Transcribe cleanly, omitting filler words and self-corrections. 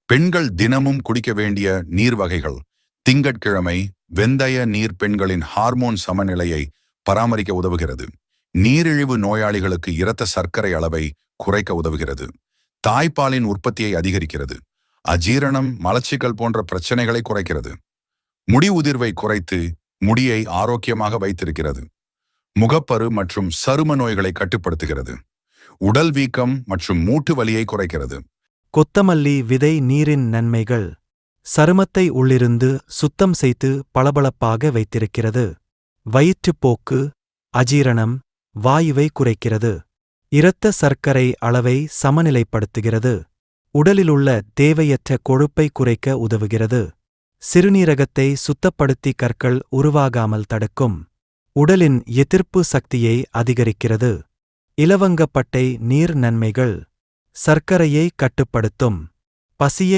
பெண்கள் தினமும் குடிக்க வேண்டிய நீர் வகைகள். திங்கட்கிழமை வெந்தய நீர் பெண்களின் ஹார்மோன் சமநிலையை பராமரிக்க உதவுகிறது. நீரிழிவு நோயாளிகளுக்கு இரத்த சர்க்கரை அளவை குறைக்க உதவுகிறது. தாய்ப்பாலின் உற்பத்தியை அதிகரிக்கிறது. அஜீரணம், மலச்சிக்கல் போன்ற பிரச்சனைகளை குறைக்கிறது. முடி உதிர்வை குறைத்து முடியை ஆரோக்கியமாக வைத்திருக்கிறது. முகப்பரு மற்றும் சரும நோய்களை கட்டுப்படுத்துகிறது. உடல் வீக்கம் மற்றும் மூட்டு வலியை குறைக்கிறது. கொத்தமல்லி விதை நீரின் நன்மைகள். சருமத்தை உள்ளிருந்து சுத்தம் செய்து பளபளப்பாக வைத்திருக்கிறது. வயிற்றுப்போக்கு, அஜீரணம், வாயுவை குறைக்கிறது. இரத்த சர்க்கரை அளவை சமநிலைப்படுத்துகிறது. உடலிலுள்ள தேவையற்ற கொழுப்பை குறைக்க உதவுகிறது. சிறுநீரகத்தை சுத்தப்படுத்தி கற்கள் உருவாகாமல் தடுக்கும். உடலின் எதிர்ப்பு சக்தியை அதிகரிக்கிறது. இலவங்கப்பட்டை நீர் நன்மைகள். சர்க்கரையை கட்டுப்படுத்தும். பசியை